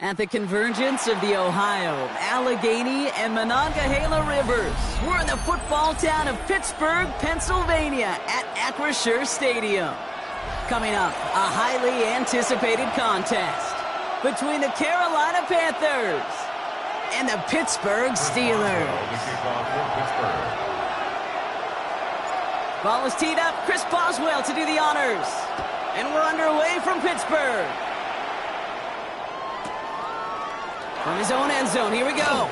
At the convergence of the Ohio, Allegheny, and Monongahela rivers, we're in the football town of Pittsburgh, Pennsylvania at Acrisure Stadium. Coming up, a highly anticipated contest between the Carolina Panthers and the Pittsburgh Steelers. Ball is teed up. Chris Boswell to do the honors. And we're underway from Pittsburgh. From his own end zone, here we go.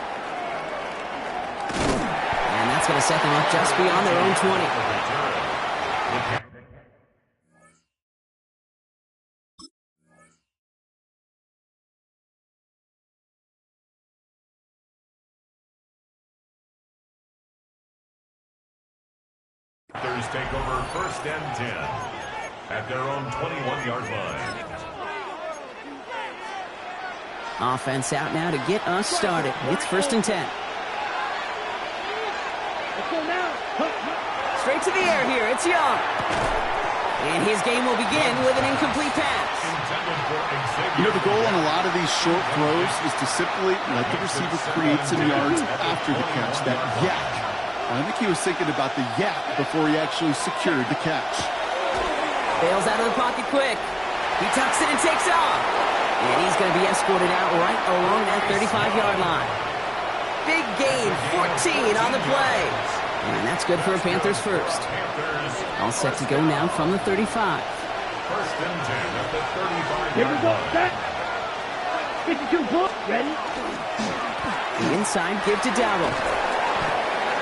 And that's going to set them up just beyond their own 20. Panthers take over 1st and 10 at their own 21-yard line. Offense out now to get us started. It's 1st and 10. Straight to the air here. It's Young. And his game will begin with an incomplete pass. You know, the goal on a lot of these short throws is to simply let the receiver create some yards after the catch, that yak. I think he was thinking about the yak before he actually secured the catch. Bails out of the pocket quick. He tucks it and takes off. And he's going to be escorted out right along that 35-yard line. Big gain, 14 on the play. And that's good for a Panthers first. All set to go now from the 35. 1st and 10 at the 35-yard line. Here we go, set. 52 foot, ready. The inside give to Dowell.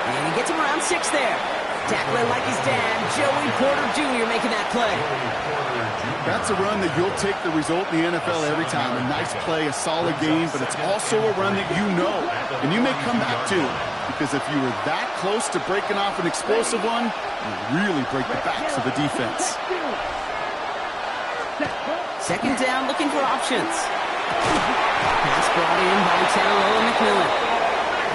And he gets him around 6 there. Tackling like his dad, Joey Porter Jr. making that play. That's a run that you'll take the result in the NFL every time. A nice play, a solid game, but it's also a run that you know, and you may come back to. Because if you were that close to breaking off an explosive one, you really break the backs of the defense. 2nd down, looking for options. Pass brought in by Terrell McMillan.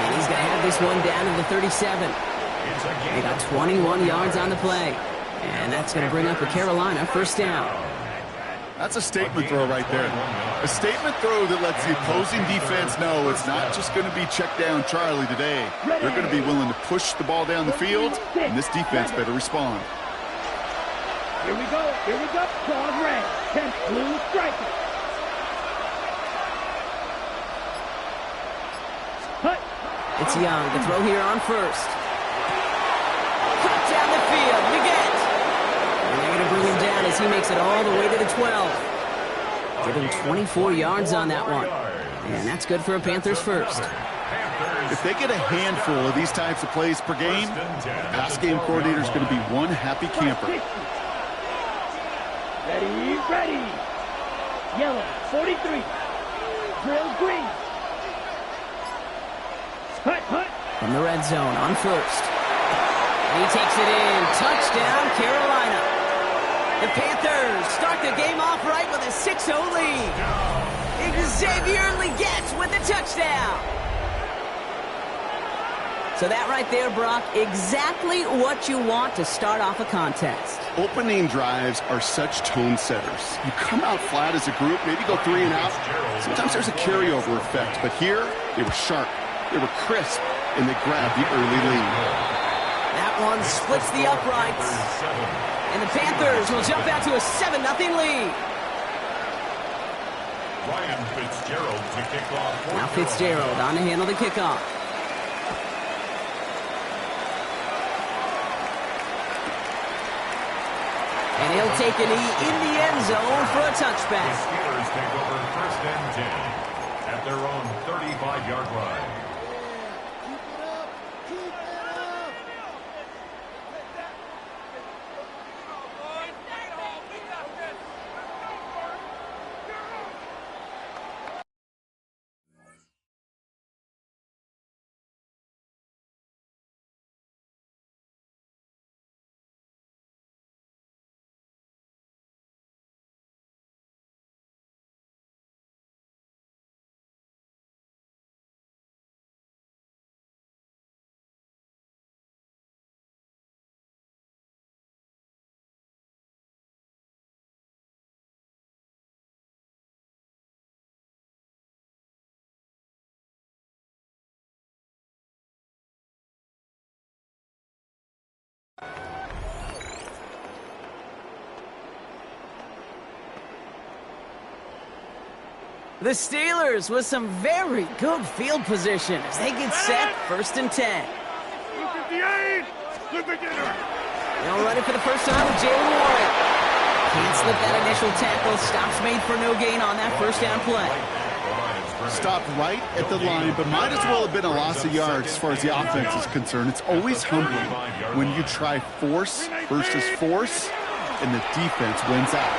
And he's going to have this one down to the 37. They got 21 yards on the play. And that's going to bring up a Carolina 1st down. That's a statement throw right there. A statement throw that lets the opposing defense know it's not just going to be check down Charlie today. They're going to be willing to push the ball down the field, and this defense better respond. Here we go, here we go. Claws red, 10th blue striker. Hut. It's Young to throw here on 1st. Cut down the field, Leggett. And they're going to bring him down as he makes it all the way to the 12. Give him 24 yards on that one. And that's good for a Panthers first. If they get a handful of these types of plays per game, the pass game coordinator is going to be one happy camper. Ready, ready. Yellow, 43. Drill green. Hut, hut. From the red zone on 1st. And he takes it in. Touchdown, Carolina. The Panthers start the game off right with a 6-0 lead. Xavier Leggett with the touchdown. So that right there, Brock, exactly what you want to start off a contest. Opening drives are such tone setters. You come out flat as a group, maybe go 3 and out. Sometimes there's a carryover effect, but here they were sharp, they were crisp, and they grabbed the early lead. That one splits the uprights. And the Panthers will jump out to a 7-0 lead. Ryan Fitzgerald to kick off. Now Fitzgerald on to handle the kickoff. And he'll take a knee in the end zone for a touchback. The Steelers take over 1st and 10 at their own 35-yard line. The Steelers with some very good field position as they get set, 1st and 10. Look at the eight. Look at it. They'll run it for the first time with Jalen Warren. Can't slip that initial tackle. Stops made for no gain on that first down play. Stopped right at the line, but might as well have been a loss of yards as far as the offense is concerned. It's always humbling when you try force versus force, and the defense wins out.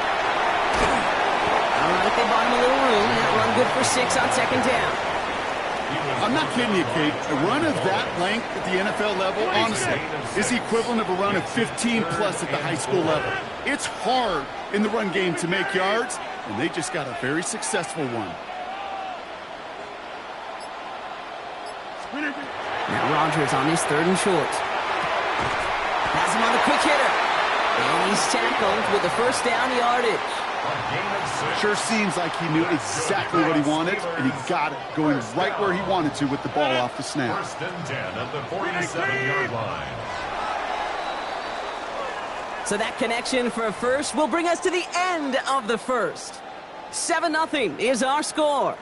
All right, they bought him a little room. That run good for 6 on 2nd down. I'm not kidding you, Kate. A run of that length at the NFL level, honestly, is the equivalent of a run of 15-plus at the high school level. It's hard in the run game to make yards, and they just got a very successful one. Now Rodgers on his 3rd and short. Has him on the quick hitter. And he's tackled with the first down yardage. Sure seems like he knew exactly what he wanted, and he got it going right where he wanted to with the ball off the snap. 1st and 10 at the 47-yard line. So that connection for a first will bring us to the end of the first. 7-0 is our score.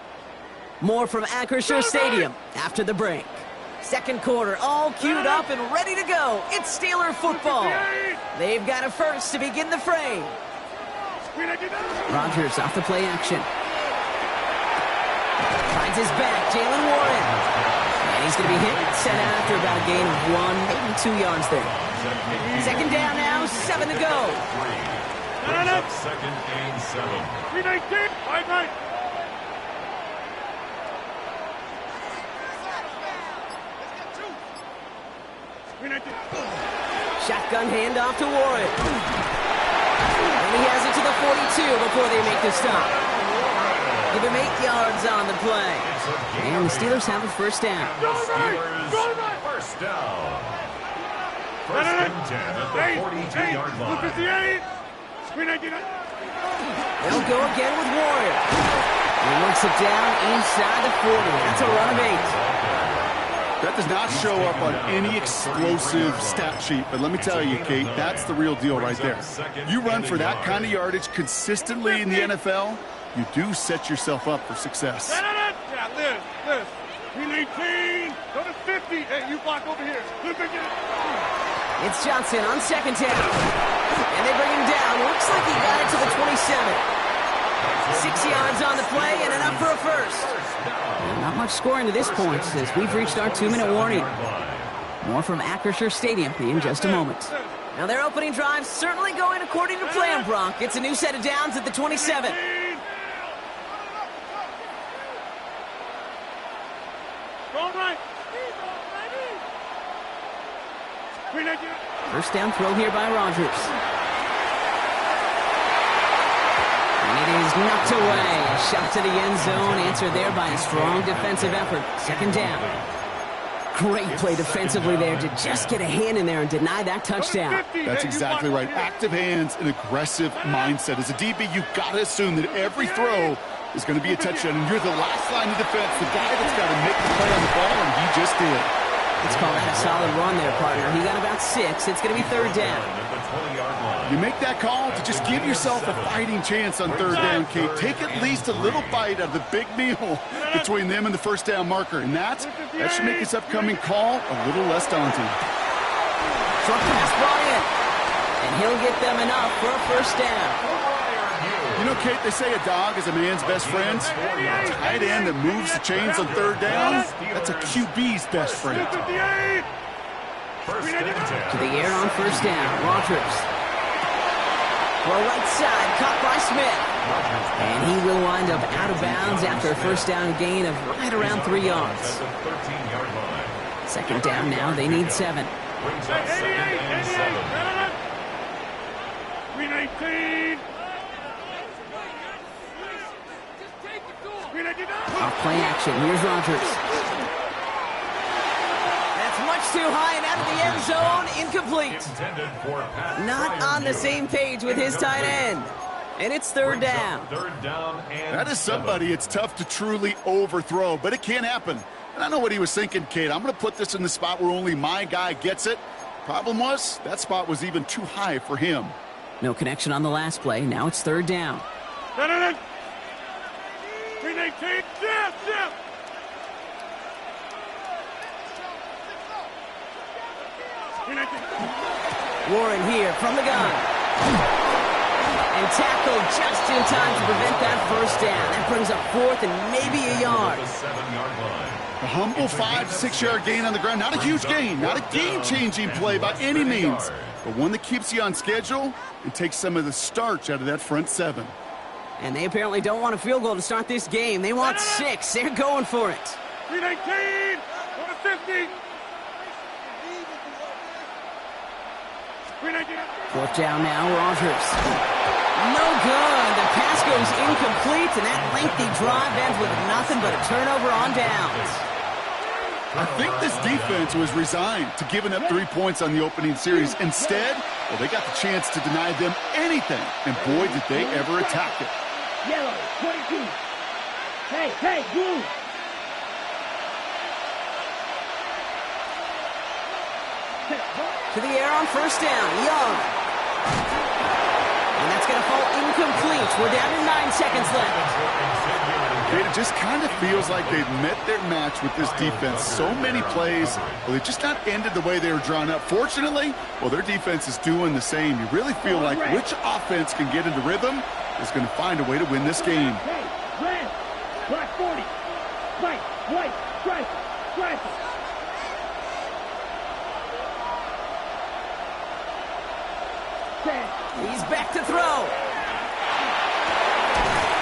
More from Acrisure Stadium after the break. Second quarter all queued up and ready to go. It's Steeler football. They've got a first to begin the frame. Rodgers off the play action. Finds his back, Jalen Warren. And he's going to be hit, set out after about a gain of 1, maybe 2 yards there. 2nd down now, 7 to go. Brings up 2nd and 7. 319. Right. Shotgun handoff to Warren. And he has it to the 42 before they make the stop. Give him 8 yards on the play. And the Steelers have a first down. The Steelers, first down. 1st and 10 at the 42-yard line. Look at the eight. They'll go again with Warren. He works it down inside the 40. That's a run of 8. That does not show up on any explosive stat sheet, but let me tell you, Kate, that's the real deal right there. You run for that kind of yardage consistently in the NFL, you do set yourself up for success. Yeah, Liz. 319. Go to 50. Hey, you block over here. Look at it. It's Johnson on 2nd down. And they bring him down. Looks like he got it to the 27. 6 yards on the play and enough for a first. Not much scoring to this point as we've reached our 2-minute warning. More from Acrisure Stadium in just a moment. Now their opening drive certainly going according to plan, Bronk. It's a new set of downs at the 27. First down throw here by Rodgers. And it is knocked away. A shot to the end zone, answered there by a strong defensive effort. 2nd down. Great play defensively there to just get a hand in there and deny that touchdown. That's exactly right. Active hands and aggressive mindset. As a DB, you've got to assume that every throw is going to be a touchdown, and you're the last line of defense, the guy that's got to make the play on the ball, and he just did. Let's call that a solid run there, partner. He got about 6. It's going to be 3rd down. You make that call to just give yourself a fighting chance on 3rd down, Kate. Take at least a little bite out of the big meal between them and the first down marker. And that should make this upcoming call a little less daunting. Short pass brought in. And he'll get them enough for a first down. You know, Kate, they say a dog is a man's best friend. A tight end that moves the chains on 3rd down, that's a QB's best friend. To the air on first down. Rodgers. For a right side, caught by Smith. And he will wind up out of bounds after a first down gain of right around 3 yards. 2nd down now, they need 7. 319. Off play action, here's Rodgers. That's much too high and out of the end zone, incomplete. Not on the same page with his tight end. And it's 3rd down. That is somebody it's tough to truly overthrow, but it can happen. And I know what he was thinking, Kate. I'm going to put this in the spot where only my guy gets it. Problem was, that spot was even too high for him. No connection on the last play. Now it's 3rd down. 319. 319. Shift. Warren here from the gun. And tackled just in time to prevent that first down. That brings up 4th and maybe a yard. A humble 5-6 yard gain on the ground. Not a huge gain, not a game-changing play by any means, but one that keeps you on schedule and takes some of the starch out of that front 7. And they apparently don't want a field goal to start this game. They want 6. They're going for it. 319. Go to 50. 319. 4th down now, Rogers. No good. The pass goes incomplete, and that lengthy drive ends with nothing but a turnover on downs. I think this defense was resigned to giving up 3 points on the opening series. Instead, well, they got the chance to deny them anything, and boy, did they ever attack it. Yellow, 22. Hey, blue. To the air on 1st down, Young. And that's going to fall incomplete. We're down to 9 seconds left. It just kind of feels like they've met their match with this defense. So many plays, well, they just not ended the way they were drawn up. Fortunately, well, their defense is doing the same. You really feel like which offense can get into rhythm is going to find a way to win this game. Hey, red, black 40, white, stripe. He's back to throw.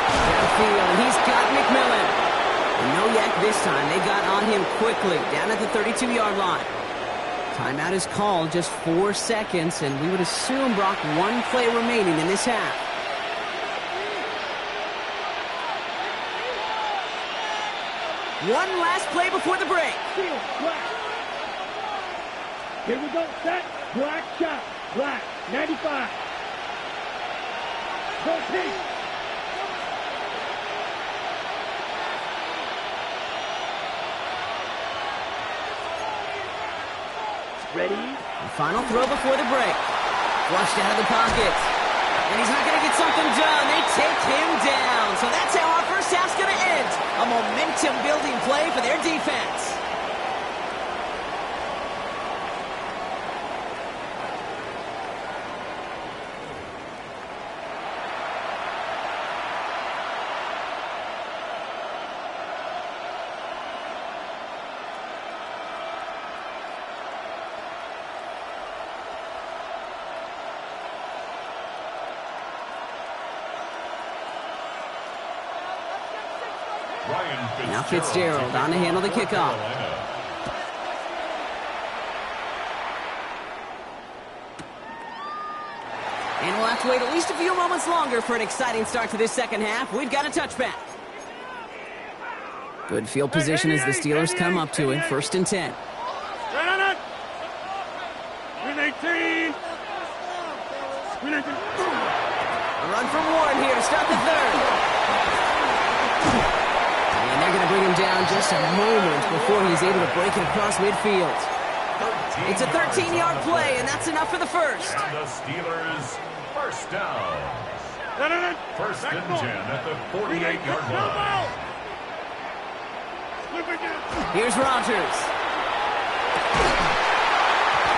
Downfield, and he's got McMillan. And no yak this time. They got on him quickly, down at the 32-yard line. Timeout is called, just 4 seconds, and we would assume, Brock, 1 play remaining in this half. One last play before the break. Field, black. Here we go, set, black shot, black, 95. Go pink. Ready? The final throw before the break. Flushed out of the pocket. And he's not going to get something done. They take him down. So that's how our first half's going to end. A momentum-building play for their defense. Now Fitzgerald on to handle the kickoff. And we'll have to wait at least a few moments longer for an exciting start to this second half. We've got a touchback. Good field position as the Steelers come up to it. 1st and 10. 319. A run from Warren here to start the 3rd. And they're going to bring him down just a moment before he's able to break it across midfield. It's a 13-yard play, and that's enough for the first. And the Steelers' first down. 1st and 10 at the 48-yard line. Here's Rogers.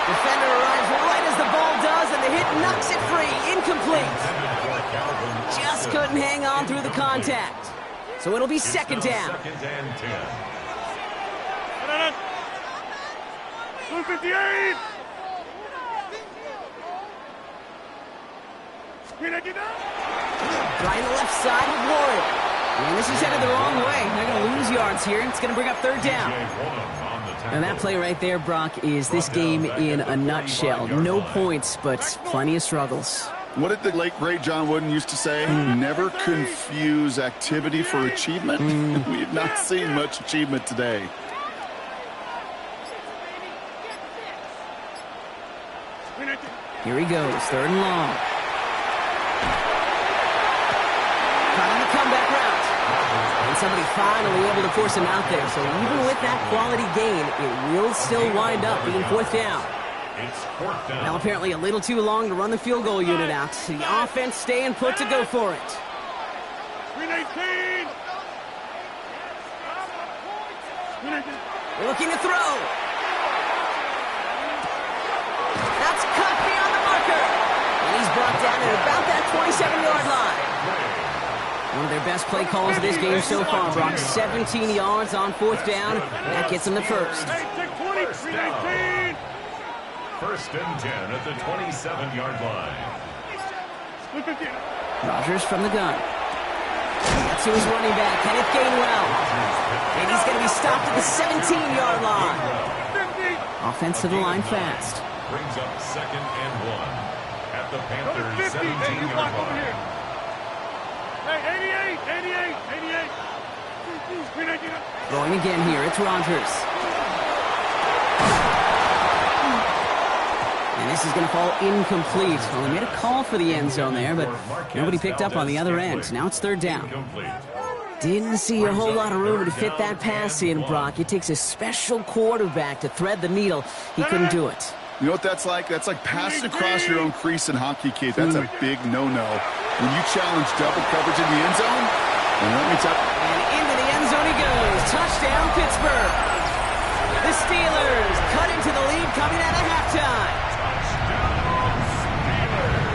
Defender arrives right as the ball does, and the hit knocks it free. Incomplete. Just couldn't hang on through the contact. So it'll be 2nd down. 2nd and 10. 258. Right on the left side with Warren. And this is headed the wrong way. They're going to lose yards here. It's going to bring up 3rd down. And that play right there, Brock, is this game in a nutshell. No points, but plenty of struggles. What did the late, great John Wooden used to say? Never confuse activity for achievement. We have not seen much achievement today. Here he goes, 3rd and long. Caught on the comeback route. And somebody finally able to force him out there. So even with that quality gain, it will still wind up being 4th down. It's 4th down. Now apparently a little too long to run the field goal unit out. The offense staying put to go for it. 319. Looking to throw. That's cut beyond the marker. And he's brought down at about that 27-yard line. One of their best play calls of this game so far, Brock. 17 yards on 4th down. That gets them the first. First and 10 at the 27-yard line. Rodgers from the gun. That's to his running back, Kenneth Gainwell. And he's going to be stopped at the 17-yard line. Offense to the line fast. Brings up 2nd and 1 at the Panthers' 17-yard line. Hey, 88. Throwing again here, it's Rodgers. And this is going to fall incomplete. Well, they made a call for the end zone there, but nobody picked up on the other end. Now it's 3rd down. Didn't see a whole lot of room to fit that pass in, Brock. It takes a special quarterback to thread the needle. He couldn't do it. You know what that's like? That's like passing across your own crease in hockey, kid. That's a big no-no. When you challenge double coverage in the end zone, and let me tell you. And into the end zone he goes. Touchdown, Pittsburgh. The Steelers cut into the lead coming out of halftime.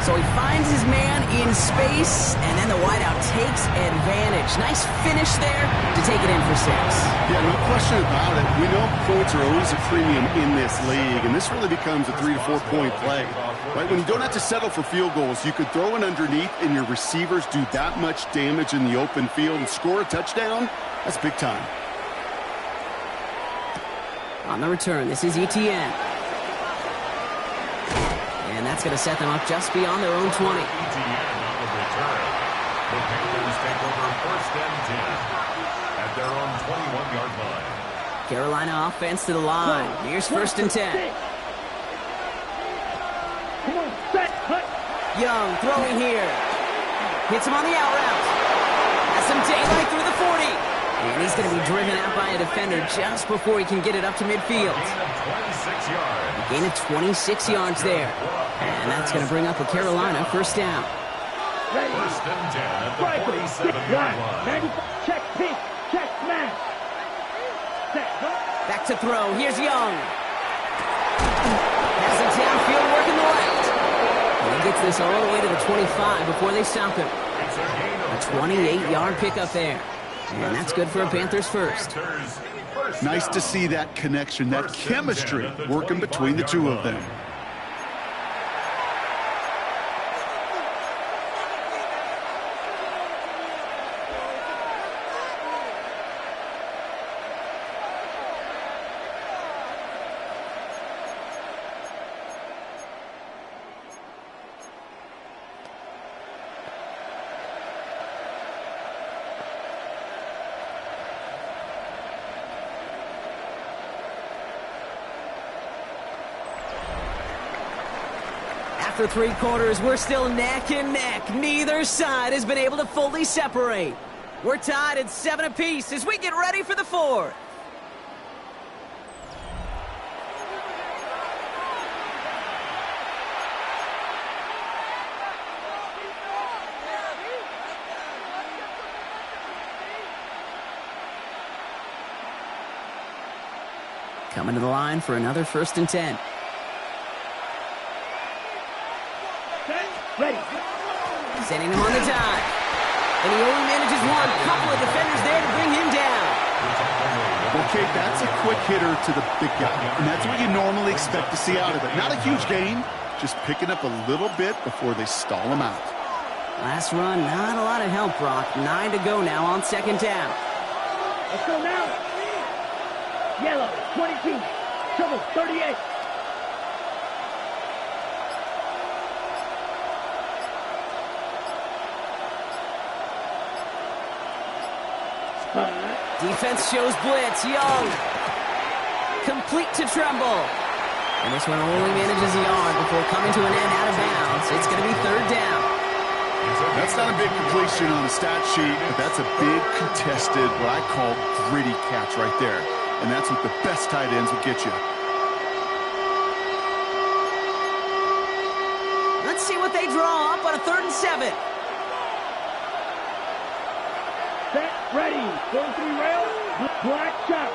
So he finds his man in space, and then the wideout takes advantage. Nice finish there to take it in for 6. Yeah, no question about it. We know points are always a premium in this league, and this really becomes a 3 to 4 point play. Right? When you don't have to settle for field goals, you could throw it underneath, and your receivers do that much damage in the open field and score a touchdown. That's big time. On the return, this is Etienne. And that's going to set them up just beyond their own 20. Etienne on the return. The Panthers take over 1st and 10 at their own 21-yard line. Carolina offense to the line. Here's 1st and 10. Come on, set, cut. Young throwing here. Hits him on the out route. Has some daylight through the 40. And he's going to be driven out by a defender just before he can get it up to midfield. A gain of 26 yards there. And that's going to bring up a Carolina 1st down. Ready. 1st and 10 at the 47-yard line. Check pitch, check smash. Set, cut. Back to throw. Here's Young. Has it downfield working the left. And he gets this all the way to the 25 before they stop him. A 28-yard pickup there. And that's good for a Panthers first. Nice to see that connection, that chemistry working between the two of them. After 3 quarters, we're still neck and neck. Neither side has been able to fully separate. We're tied at 7 apiece as we get ready for the 4th. Coming to the line for another 1st and 10. Ready. Sending him on the dive. And he only manages one. Couple of defenders there to bring him down. Okay, that's a quick hitter to the big guy. And that's what you normally expect to see out of it. Not a huge gain, just picking up a little bit before they stall him out. Last run, not a lot of help, Brock. 9 to go now on 2nd down. Let's go now. Yellow, 22. Trouble, 38. Defense shows blitz. Young. Complete to Tremble. And this one only manages a yard before coming to an end out of bounds. It's going to be 3rd down. That's not a big completion on the stat sheet, but that's a big contested, what I call gritty catch right there. And that's what the best tight ends will get you. Let's see what they draw up on a 3rd and 7. Set, ready. 4-3 rail. Black shot.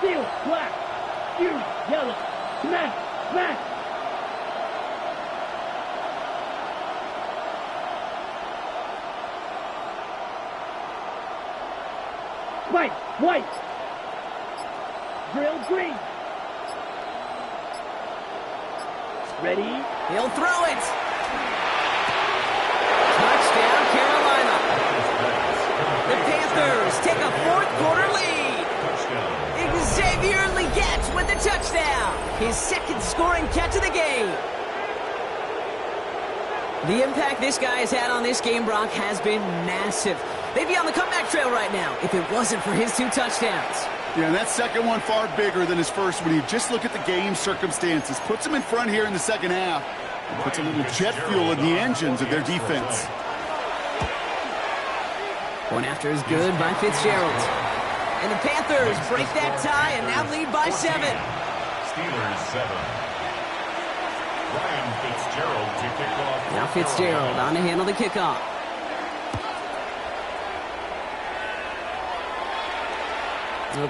Steel, black. Fuse, yellow. Smash, smash. Spike, white. Drill, green. Ready? He'll throw it. Touchdown, Carolina. The Panthers take a fourth-quarter lead. Xavier Legette with the touchdown. His second scoring catch of the game. The impact this guy has had on this game, Brock, has been massive. They'd be on the comeback trail right now if it wasn't for his 2 touchdowns. Yeah, and that second one far bigger than his first when you just look at the game circumstances. Puts him in front here in the second half. And puts a little jet fuel in the engines of their defense. Point after is good by Fitzgerald. And the Panthers break that tie and now lead by 7. Steelers 7. Ryan Fitzgerald to kick off. Now Fitzgerald on to handle the kickoff.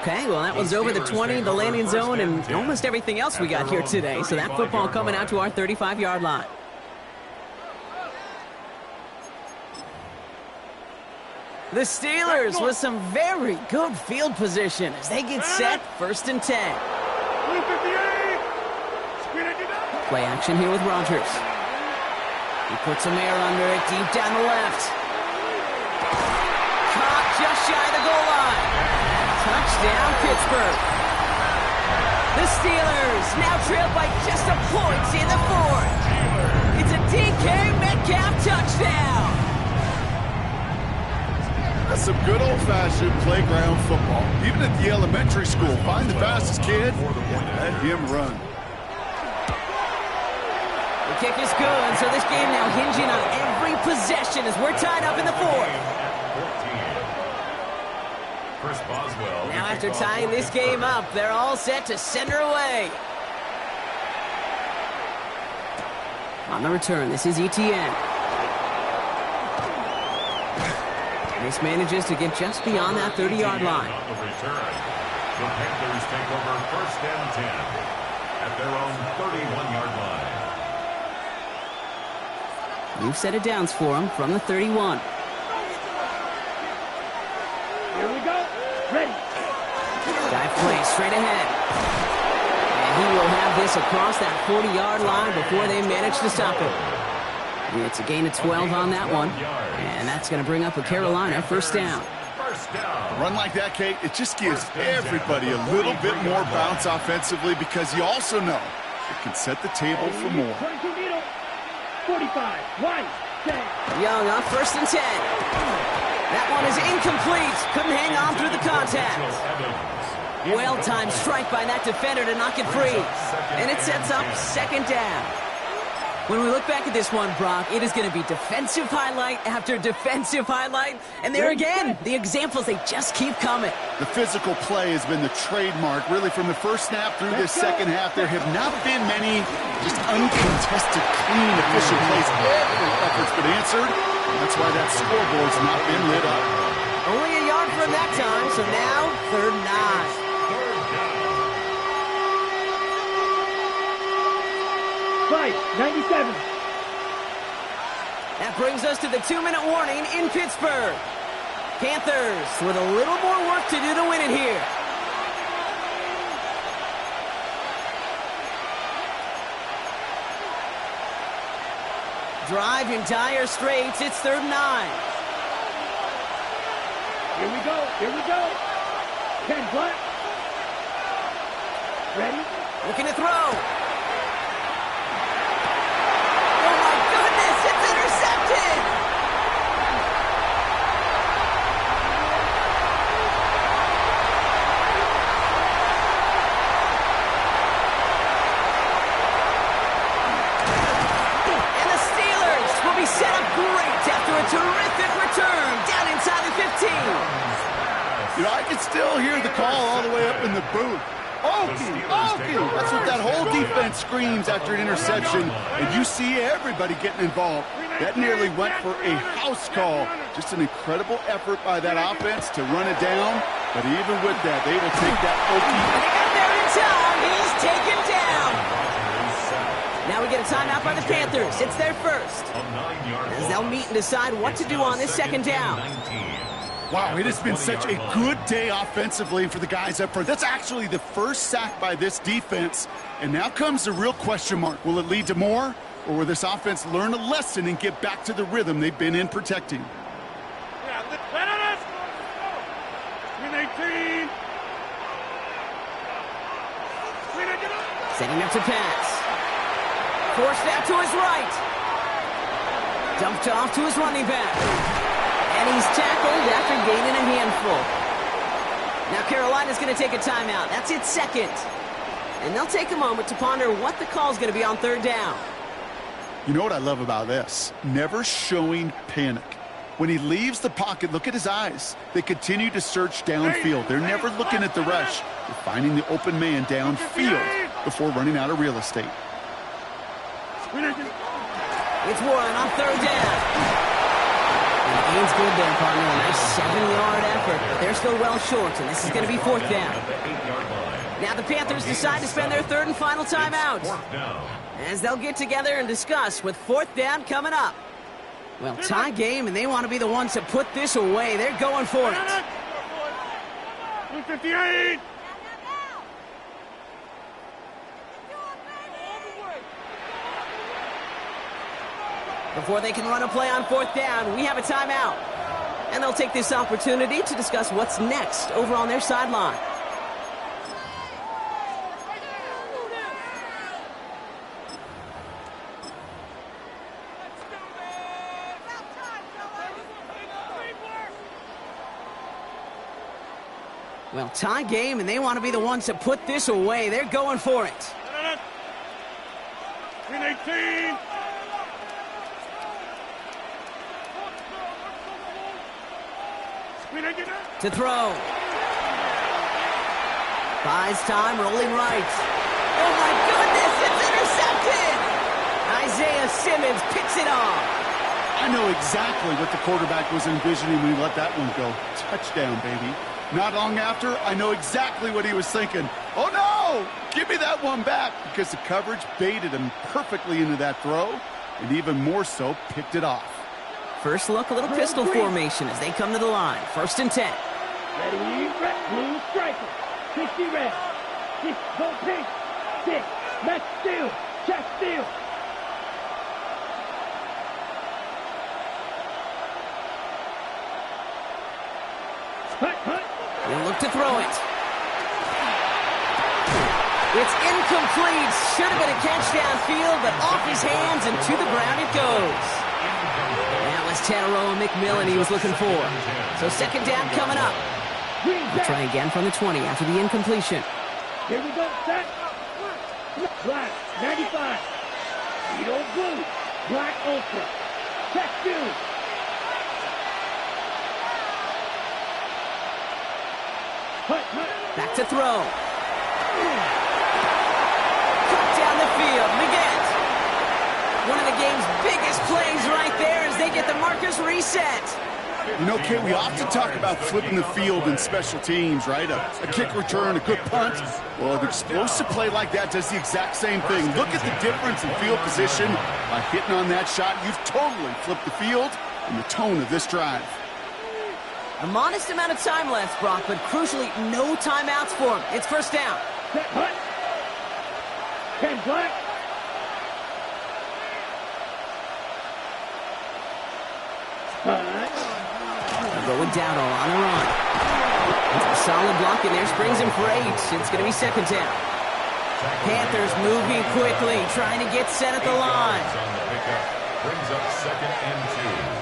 Okay, well, that was over the 20, the landing zone, and almost everything else we got here today. So that football coming out to our 35-yard line. The Steelers with some very good field position as they get set, 1st and 10. Play action here with Rodgers. He puts some air under it, deep down the left. Caught just shy of the goal line. Touchdown, Pittsburgh. The Steelers now trail by just a point in the 4th. It's a DK Metcalf touchdown. That's some good old-fashioned playground football. Even at the elementary school, find the fastest kid and let him run. The kick is good, so this game now hinging on every possession as we're tied up in the 4th. Now after tying this game up, they're all set to send her away. On the return, this is Etienne. This manages to get just beyond that 30-yard line. On the return, the Panthers take over 1st and 10 at their own 31-yard line. New set of downs for him from the 31. Here we go. Ready. Dive play straight ahead. And he will have this across that 40-yard line before they manage to stop it. It's a gain of 12 on that one. And that's going to bring up a Carolina 1st down. A run like that, Kate, it just gives everybody a little bit more bounce offensively because you also know it can set the table for more. 45, wide, 10. Young on 1st and 10. That one is incomplete. Couldn't hang on through the contact. Well-timed strike by that defender to knock it free. And it sets up 2nd down. When we look back at this one, Brock, it is going to be defensive highlight after defensive highlight. And there again, the examples, they just keep coming. The physical play has been the trademark, really, from the first snap through this second half. There have not been many just uncontested, clean, efficient plays. Every effort's been answered, and that's why that scoreboard's not been lit up. Only a yard from that time, so now 3rd and 9. Fight, 97. That brings us to the 2-minute warning in Pittsburgh. Panthers with a little more work to do to win it here. Drive in dire straits. It's 3rd and 9. Here we go, here we go. 10 black. Ready? Looking to throw. Oh my goodness, it's intercepted! And the Steelers will be set up great after a terrific return down inside the 15. You know, I can still hear the call all the way up in the booth. Okie, Okie! That's what that whole defense screams after an interception, and you see everybody getting involved. That nearly went for a house call. Just an incredible effort by that offense to run it down, but even with that, they will take that Okie A 9-yard as they'll meet and decide what to do on this second down. Wow, it has been such a good day offensively for the guys up front. That's actually the first sack by this defense. And now comes the real question mark. Will it lead to more? Or will this offense learn a lesson and get back to the rhythm they've been in protecting? Yeah, let us go. Win 18. Setting up to pass. Forced out to his right. Dumped off to his running back. And he's tackled after gaining a handful. Now Carolina's going to take a timeout. That's its second. And they'll take a moment to ponder what the call's going to be on third down. You know what I love about this? Never showing panic. When he leaves the pocket, look at his eyes. They continue to search downfield. They're never looking at the rush. They're finding the open man downfield before running out of real estate. It's Warren on third down. And the gain's good there, partner. A nice 7-yard effort, but they're still well short, and this is going to be fourth down. Now the Panthers decide to spend their third and final timeout, as they'll get together and discuss with fourth down coming up. Well, tie game, and they want to be the ones to put this away. They're going for it. 58. Before they can run a play on fourth down, we have a timeout. And they'll take this opportunity to discuss what's next over on their sideline. Well, tie game, and they want to be the ones to put this away. They're going for it. Win 18. To throw. Buys time, rolling right. Oh, my goodness, it's intercepted! Isaiah Simmons picks it off. I know exactly what the quarterback was envisioning when he let that one go. Touchdown, baby. Not long after, I know exactly what he was thinking. Oh, no! Give me that one back, because the coverage baited him perfectly into that throw, and even more so, picked it off. First look, a little pistol formation as they come to the line. 1st and 10. Ready, blue striker. 60 red. 6, go pink. 6, left steal. Check steal. He'll look to throw it. It's incomplete. Should have been a catch downfield, but off his hands and to the ground it goes. That was Tataroa McMillan he was looking for. So second down coming up. We'll try again from the 20 after the incompletion. Here we go, set. Black, 95. Vito blue. Black ultra. Check two. Back to throw. Cut down the field. Leggett. One of the game's biggest plays right there as they get the markers reset. You know, Kate, we often talk about flipping the field in special teams, right? A kick return, a good punt. Well, an explosive play like that does the exact same thing. Look at the difference in field position. By hitting on that shot, you've totally flipped the field and the tone of this drive. A modest amount of time left, Brock, but crucially, no timeouts for him. It's first down. Set, hut. 10 black. Going down on a run. It's a solid block, and there springs him for 8. It's going to be second down. Panthers moving quickly, trying to get set at the line. Brings up 2nd and 2.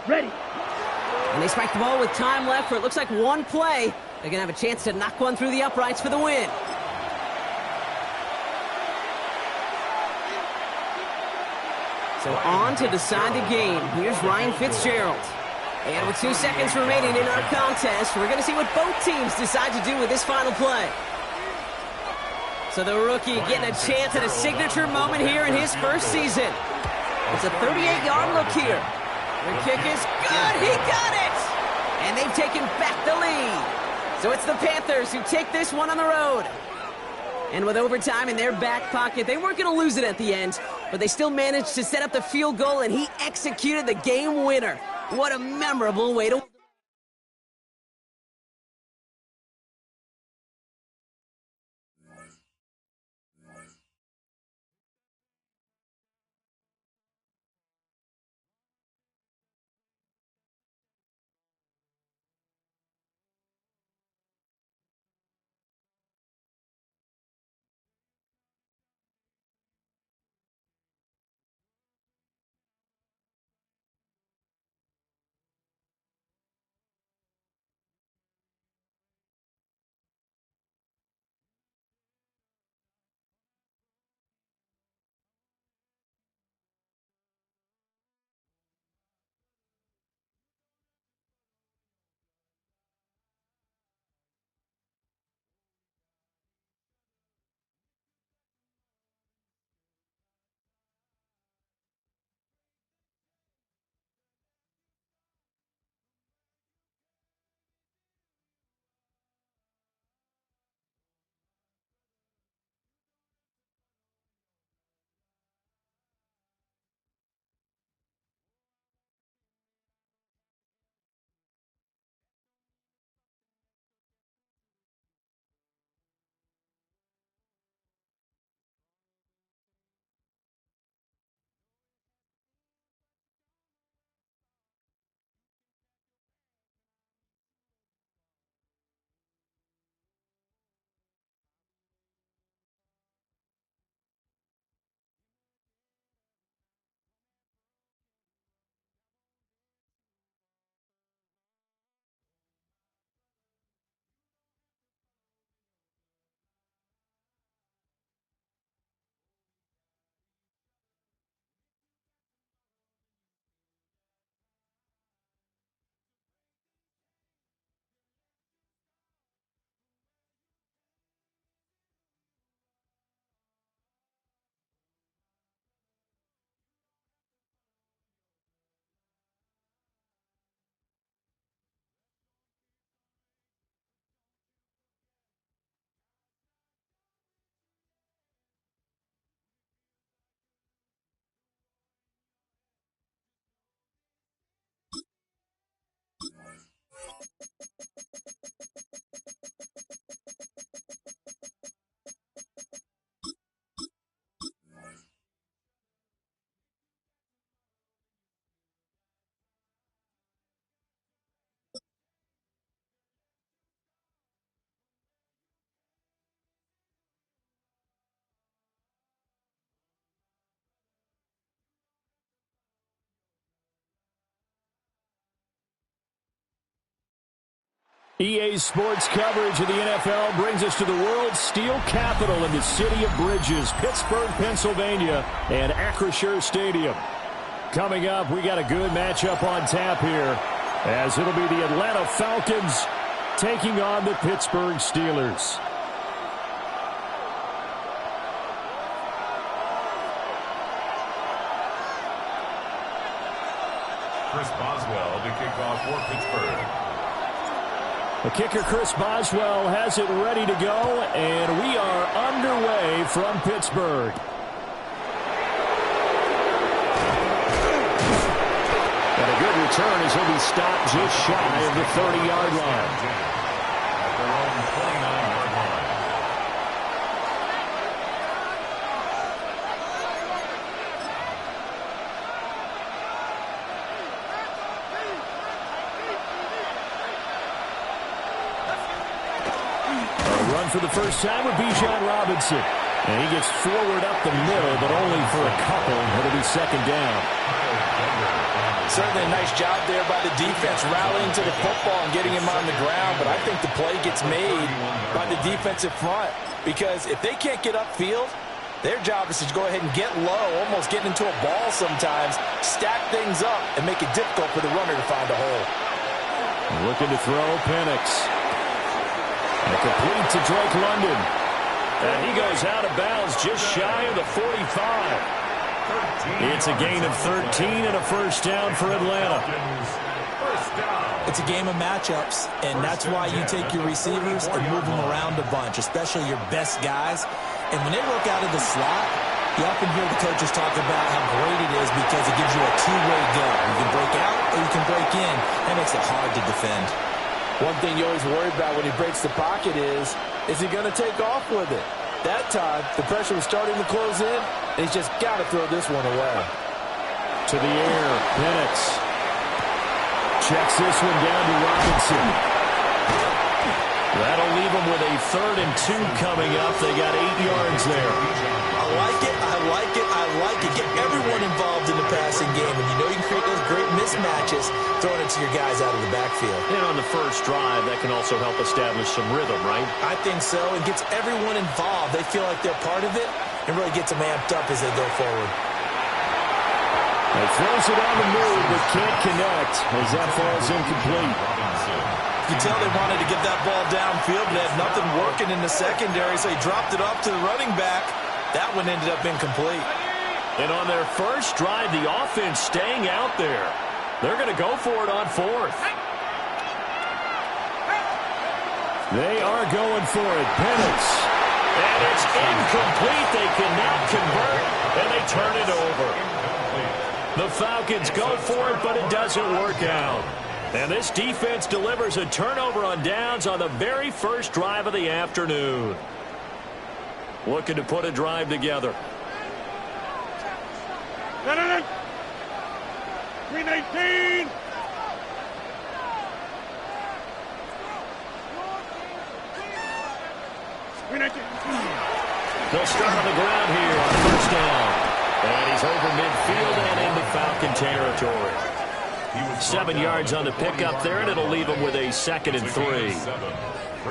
Ready. And they spike the ball with time left for it looks like one play. They're going to have a chance to knock one through the uprights for the win. So on to decide the game. Here's Ryan Fitzgerald. And with 2 seconds remaining in our contest, we're going to see what both teams decide to do with this final play. So the rookie getting a chance at a signature moment here in his first season. It's a 38-yard look here. The kick is good. He got it! And they've taken back the lead. So it's the Panthers who take this one on the road. And with overtime in their back pocket, they weren't going to lose it at the end, but they still managed to set up the field goal, and he executed the game winner. What a memorable way to... EA Sports coverage of the NFL brings us to the world's steel capital in the city of Bridges, Pittsburgh, Pennsylvania, and Acrisure Stadium. Coming up, we got a good matchup on tap here, as it'll be the Atlanta Falcons taking on the Pittsburgh Steelers. Chris Boswell to kick off for Pittsburgh. The kicker, Chris Boswell, has it ready to go, and we are underway from Pittsburgh. And a good return as he'll be stopped just shy of the 30-yard line. At their own 29-yard line. For the first time with Bijan Robinson. And he gets forward up the middle, but only for a couple. It'll be second down. Certainly a nice job there by the defense rallying to the football and getting him on the ground, but I think the play gets made by the defensive front, because if they can't get upfield, Their job is to go ahead and get low, almost getting into a ball sometimes, stack things up, and make it difficult for the runner to find a hole. Looking to throw, Penix. And complete to Drake London. And he goes out of bounds just shy of the 45. It's a gain of 13 and a first down for Atlanta. It's a game of matchups, and that's why you take your receivers and move them around a bunch, especially your best guys. And when they work out of the slot, you often hear the coaches talk about how great it is because it gives you a two-way go. You can break out or you can break in. That makes it hard to defend. One thing you always worry about when he breaks the pocket is he going to take off with it? That time, the pressure was starting to close in, and he's just got to throw this one away. To the air, Penix. Checks this one down to Robinson. That'll leave them with a 3rd and 2 coming up. They got 8 yards there. I like it, I like it, I like it. Get everyone involved in the passing game, and you know you can create those great mismatches throwing it to your guys out of the backfield. And on the first drive, that can also help establish some rhythm, right? I think so. It gets everyone involved. They feel like they're part of it and really gets them amped up as they go forward. He throws it on the move, but can't connect as that falls incomplete. You can tell they wanted to get that ball downfield, but had nothing working in the secondary, so he dropped it off to the running back. That one ended up incomplete. And on their first drive, the offense staying out there. They're going to go for it on 4th. They are going for it. Penix. And it's incomplete. They cannot convert, and they turn it over. The Falcons go for it, but it doesn't work out. And this defense delivers a turnover on downs on the very first drive of the afternoon. Looking to put a drive together. 319. They'll start on the ground here on first down. And he's over midfield and into Falcon territory. 7 yards on the pickup there, and it'll leave him with a 2nd and 3.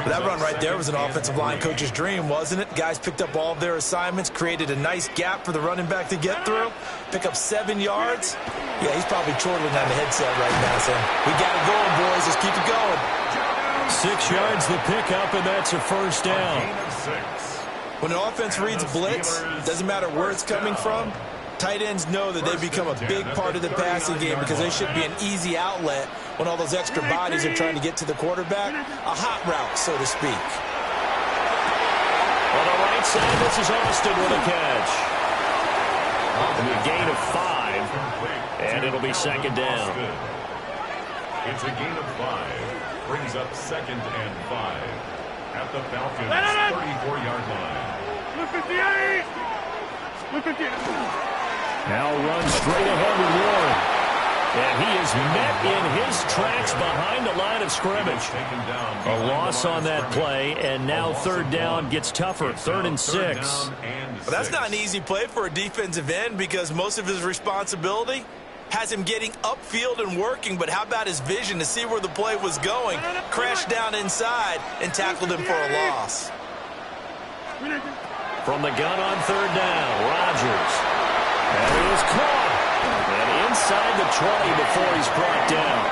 That run right there was an offensive line coach's dream, wasn't it? Guys picked up all of their assignments, created a nice gap for the running back to get through, pick up 7 yards. Yeah, he's probably chortling on the headset right now saying, we got it going, boys. Let's keep it going. 6 yards the pickup, and that's a first down. When an offense reads blitz, doesn't matter where it's coming from, tight ends know that they become a big part of the passing game because they should be an easy outlet when all those extra bodies are trying to get to the quarterback. A hot route, so to speak. On the right side, this is Austin with a catch. And a gain of 5, and it'll be 2nd down. It's a gain of 5. Brings up 2nd and 5 at the Falcons' 34-yard line. 58. Now runs straight ahead with Warren. And he is met in his tracks behind the line of scrimmage. A loss on that play, and now 3rd down gets tougher. 3rd and 6. Well, that's not an easy play for a defensive end because most of his responsibility has him getting upfield and working, but how about his vision to see where the play was going, crashed down inside, and tackled him for a loss. From the gun on 3rd down, Rodgers. And it is caught. And inside the 20 before he's brought down.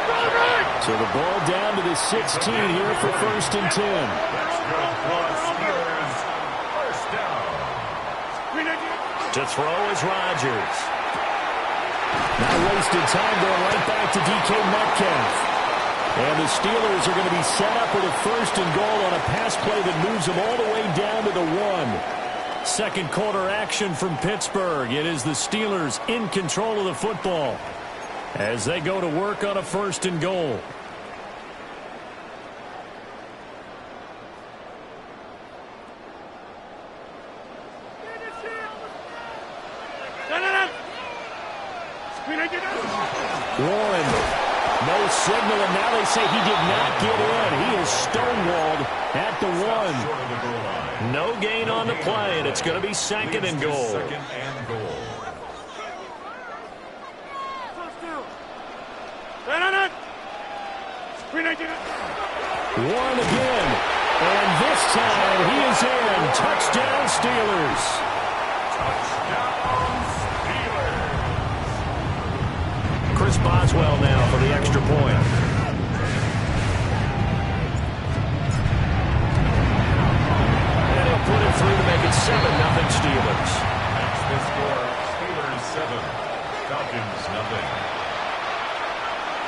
So the ball down to the 16 here for 1st and 10. To throw is Rodgers. Not wasting time, going right back to DK Metcalf. And the Steelers are going to be set up with a 1st and goal on a pass play that moves them all the way down to the 1. Second quarter action from Pittsburgh. It is the Steelers in control of the football as they go to work on a 1st and goal. Warren, no signal, and now they say he did not get in. He is stonewalled at the 1. No gain on the play, and it's going to be 2nd and goal. Warren again, and this time he is in. Touchdown, Steelers. Touchdown, Steelers. Chris Boswell now for the extra point. And he'll put it through to make it 7-0 Steelers. That's the score. Steelers 7, Falcons 0.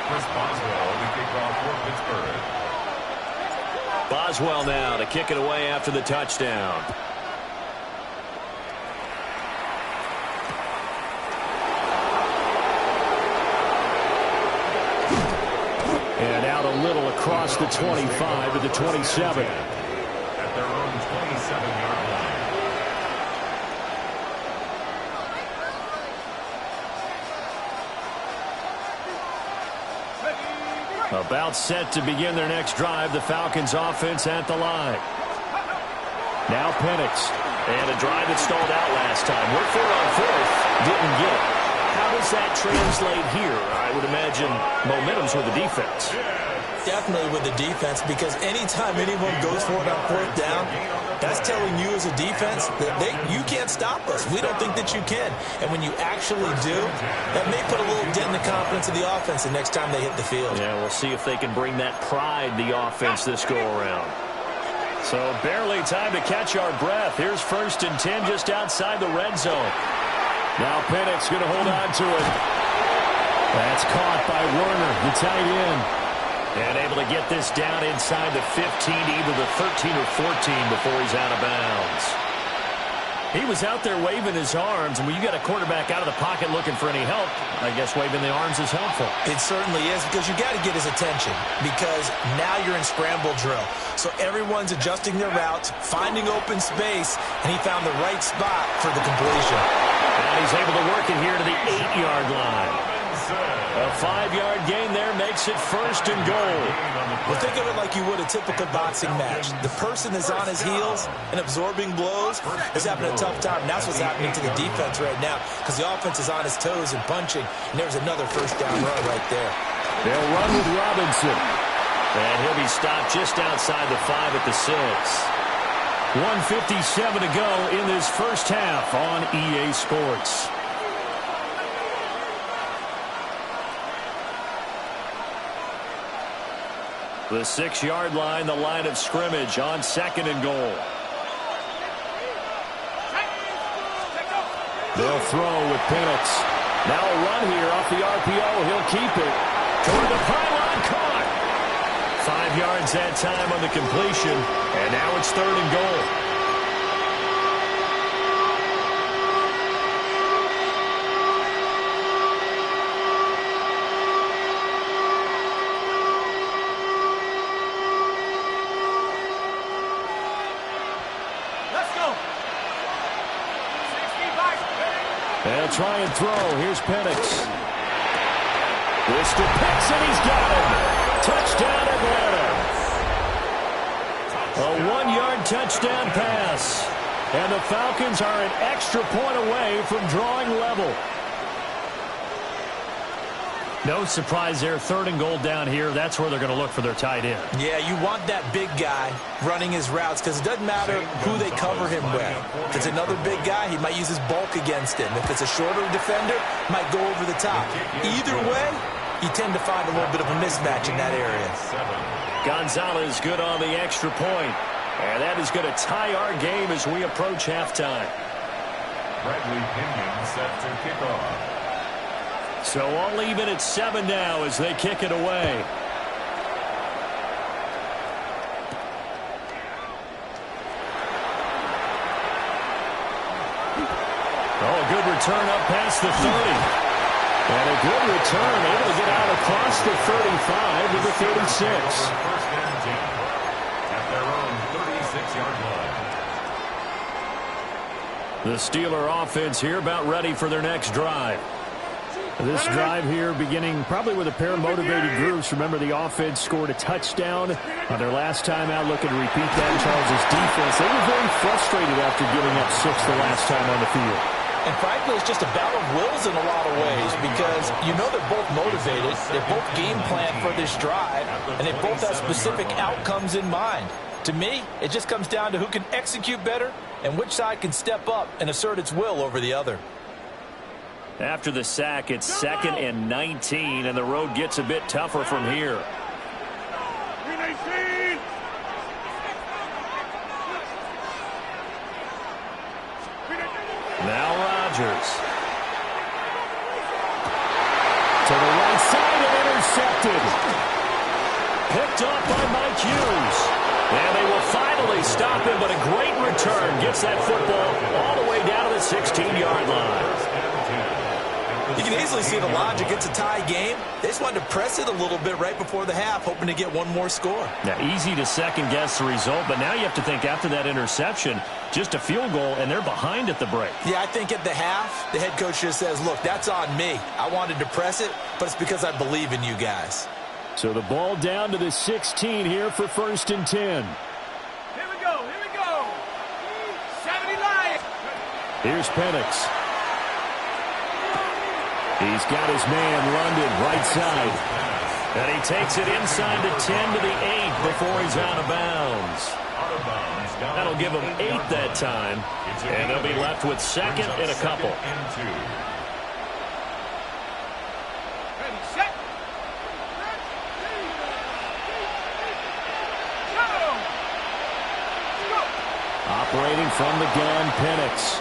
Chris Boswell, the kickoff for Pittsburgh. Boswell now to kick it away after the touchdown. And out a little across the 25 to the 27. At their own 27-yard line. About set to begin their next drive. The Falcons offense at the line. Now Penix. And a drive that stalled out last time. Went for it on fourth. Didn't get it. How does that translate here? I would imagine momentum's with the defense. Definitely with the defense, because anytime anyone goes for it on fourth down, that's telling you as a defense that you can't stop us. We don't think that you can. And when you actually do, that may put a little dent in the confidence of the offense the next time they hit the field. Yeah, we'll see if they can bring that pride, the offense, this go-around. So barely time to catch our breath. Here's 1st and 10 just outside the red zone. Now Penix going to hold on to it. That's caught by Werner, the tight end. And able to get this down inside the 15, either the 13 or 14 before he's out of bounds. He was out there waving his arms, and when you got a quarterback out of the pocket looking for any help, I guess waving the arms is helpful. It certainly is, because you got to get his attention, because now you're in scramble drill. So everyone's adjusting their routes, finding open space, and he found the right spot for the completion. And he's able to work it here to the 8-yard line. A 5-yard gain there makes it 1st and goal. Well, think of it like you would a typical boxing match. The person is on his heels and absorbing blows is having a tough time. And that's what's happening to the defense right now, because the offense is on his toes and punching. And there's another 1st down run right there. They'll run with Robinson. And he'll be stopped just outside the 5 at the 6. 1:57 to go in this first half on EA Sports. The 6-yard line, the line of scrimmage on 2nd and goal. They'll throw with Penix. Now a run here off the RPO. He'll keep it. Toward the pylon, caught. 5 yards that time on the completion. And now it's 3rd and goal. They'll try and throw. Here's Penix. This to Pitts, and he's got him. Touchdown, Atlanta. A 1-yard touchdown pass. And the Falcons are an extra point away from drawing level. No surprise there. 3rd and goal down here. That's where they're going to look for their tight end. Yeah, you want that big guy running his routes, because it doesn't matter who they cover him with. If it's another big guy, he might use his bulk against him. If it's a shorter defender, might go over the top. Either way, you tend to find a little bit of a mismatch in that area. Gonzalez good on the extra point. And that is going to tie our game as we approach halftime. Bradley Pinion set to kick off. So all even at 7 now as they kick it away. Oh, a good return up past the 30. And a good return, able to get out across the 35 to the 36. 1st and 10 at their own 36-yard line. The Steeler offense here about ready for their next drive. This drive here beginning probably with a pair of motivated groups. Remember, the offense scored a touchdown on their last time out, looking to repeat that. Charles' defense, they were very frustrated after giving up 6 the last time on the field. And frankly, it's just a battle of wills in a lot of ways, because you know they're both motivated, they're both game planned for this drive, and they both have specific outcomes in mind. To me, it just comes down to who can execute better and which side can step up and assert its will over the other. After the sack, it's 2nd and 19, and the road gets a bit tougher from here. Now Rodgers. To the right side and intercepted. Picked up by Mike Hughes. And they will finally stop him, but a great return gets that football all the way down to the 16-yard line. You can easily see the logic. It's a tie game. They just wanted to press it a little bit right before the half, hoping to get one more score. Now, easy to second-guess the result, but now you have to think after that interception, just a field goal, and they're behind at the break. Yeah, I think at the half, the head coach just says, look, that's on me. I wanted to press it, but it's because I believe in you guys. So the ball down to the 16 here for 1st and 10. Here we go. 70 Lions. Here's Penix. He's got his man, London, right side. And he takes it inside the 10 to the 8 before he's out of bounds. That'll give him 8 that time. And they'll be left with 2nd and a couple. Ready, set. Go. Operating from the gun, Penix.